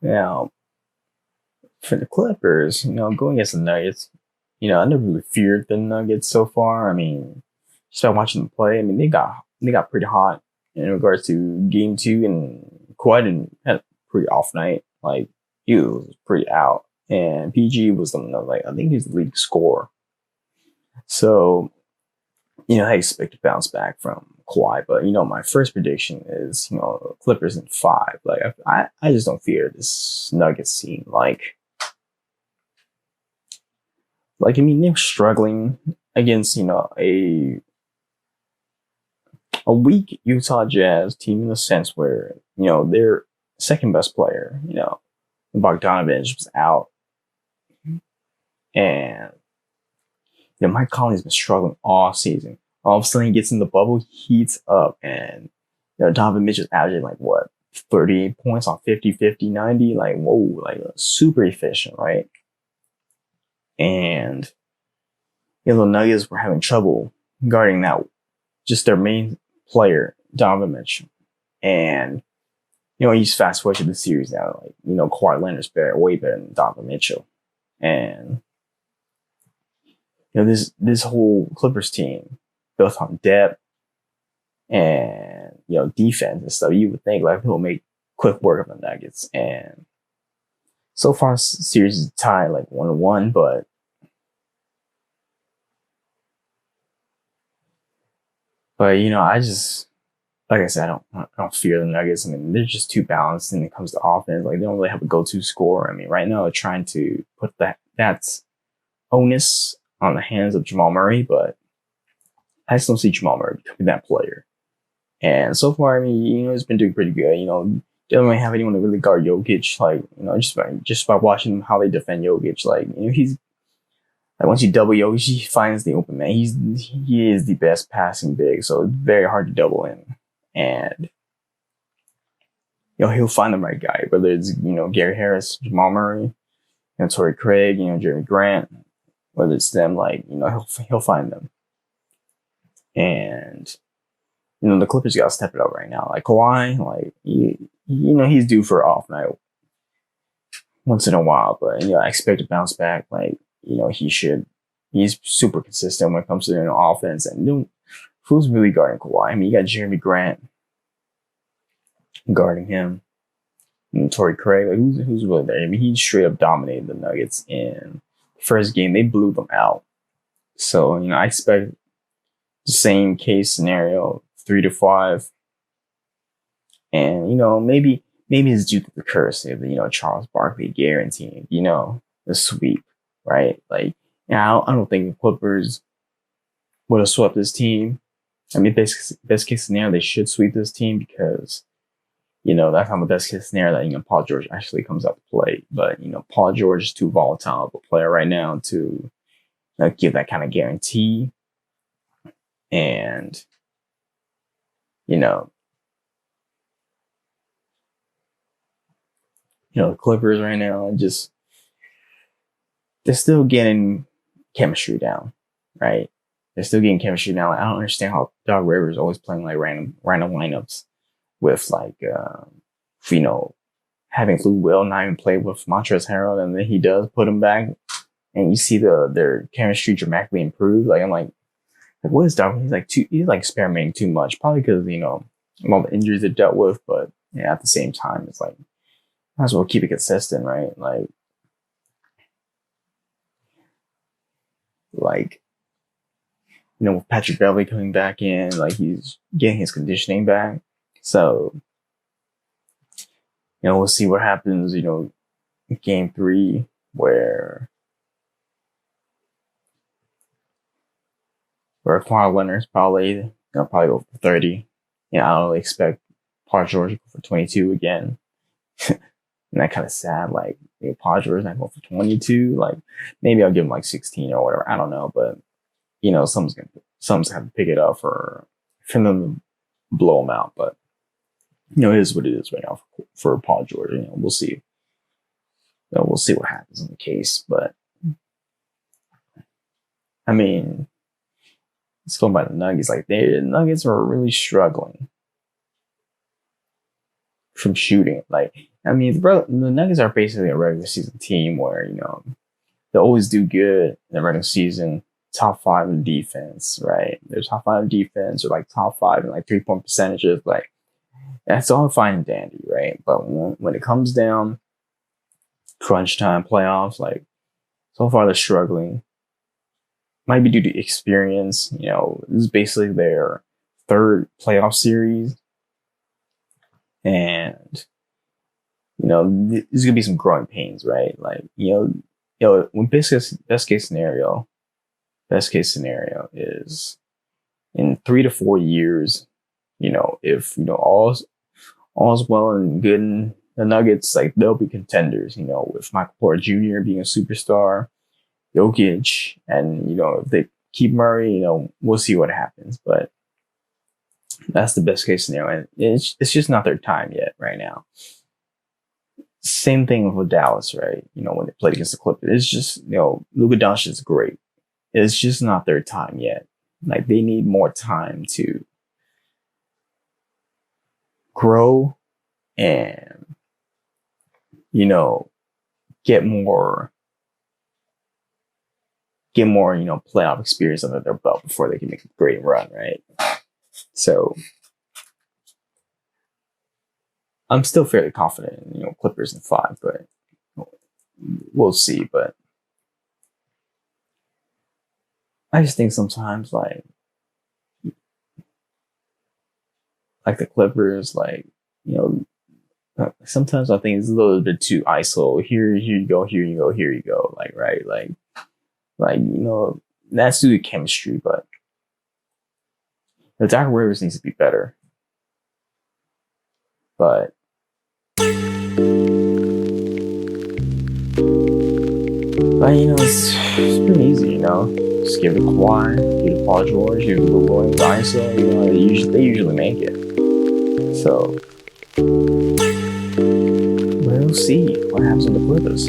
Now, for the Clippers, going against the Nuggets, I never really feared the Nuggets so far. I mean, just by watching them play, I mean, they got pretty hot in regards to game two, and Kawhi didn't had a pretty off night. Like he was pretty out, and PG was the one that, like, I think he's the league scorer. So I expect to bounce back from Kawhi, but my first prediction is Clippers in five. Like I just don't fear this Nuggets team. I mean, they're struggling against a weak Utah Jazz team in the sense where their second best player, Bogdanovich, was out, and Mike Conley's been struggling all season. All of a sudden, he gets in the bubble, heats up, and Donovan Mitchell's averaging like what 38 points on 50, 50, 90. Like whoa, like super efficient, right? And the Nuggets were having trouble guarding that, just their main player, Donovan Mitchell. And he's fast forward to the series now. Like Kawhi Leonard's way better than Donovan Mitchell, and this whole Clippers team built on depth and defense and stuff. You would think like he'll make quick work of the Nuggets, and so far series is tied like 1-1, but I just, like I said, I don't fear the Nuggets. I mean, they're just too balanced when it comes to offense. Like they don't really have a go-to scorer. I mean, right now they're trying to put that's onus on the hands of Jamal Murray, but I just don't see Jamal Murray becoming that player. And so far, I mean, he's been doing pretty good. They don't really have anyone to really guard Jokic. Like, just by watching them, how they defend Jokic. Like, he's like, once you double Jokic, he finds the open man. He is the best passing big, so it's very hard to double him. And he'll find the right guy, whether it's Gary Harris, Jamal Murray, Torrey Craig, Jeremy Grant, whether it's them, like he'll find them. And the Clippers got to step it up right now. Like Kawhi, like he's due for an off night once in a while, but I expect to bounce back. Like he should. He's super consistent when it comes to offense, and who's really guarding Kawhi? I mean, you got Jeremy Grant guarding him, and Torrey Craig. Like who's really there? I mean, he straight up dominated the Nuggets in the first game. They blew them out. So I expect the same case scenario, 3-5, and maybe it's due to the curse of Charles Barkley guaranteeing the sweep, right? Like I don't think the Clippers would have swept this team. I mean, best case scenario, they should sweep this team because that's not the best case scenario that Paul George actually comes out to play. But Paul George is too volatile of a player right now to give that kind of guarantee. And the Clippers right now they're still getting chemistry down, right? They're still getting chemistry down. Like, I don't understand how Doc Rivers is always playing like random lineups with like having Lou Will not even play with Montrezl Harrell, and then he does put him back, and you see their chemistry dramatically improve. Like I'm like what is Doc? He's like experimenting too much, probably because all the injuries they dealt with, but at the same time, it's like might as well keep it consistent, right? Like with Patrick Beverley coming back in, like he's getting his conditioning back. So, we'll see what happens, in game 3, where Kawhi Leonard's probably go for 30. I don't really expect Paul George to go for 22 again. And that kind of sad. Like Paul George not going for 22. Like maybe I'll give him like 16 or whatever. I don't know, but someone's gonna have to pick it up for them to blow him out. But it is what it is right now for Paul George. We'll see. We'll see what happens in the case. But I mean, let's go by the Nuggets. Like the Nuggets are really struggling from shooting. Like I mean, the Nuggets are basically a regular season team where they always do good in the regular season, top five in defense, right? They're top five in defense, or like top five in like 3-point percentages. Like that's all fine and dandy, right? But when it comes down crunch time, playoffs, like so far they're struggling. Might be due to experience. This is basically their third playoff series, and there's gonna be some growing pains, right? Like when best case scenario is in 3 to 4 years. If all's well and good in the Nuggets, like they'll be contenders. With Michael Porter Jr. being a superstar, Jokic, and if they keep Murray, we'll see what happens. But that's the best case scenario, and it's just not their time yet right now. Same thing with Dallas, right? When they played against the Clippers, it's just Luka Doncic is great. It's just not their time yet. Like they need more time to grow and get more playoff experience under their belt before they can make a great run, right? So I'm still fairly confident in Clippers in 5, but we'll see. But I just think sometimes like the Clippers, sometimes I think it's a little bit too ISO. Here you go, here you go, here you go. Like, right, that's due to chemistry, but the Doc Rivers needs to be better. But it's pretty easy, Just give it Kawhi, give it Paul George, give it Lou Williams, ISO. They usually make it. So we'll see what happens with the Clippers.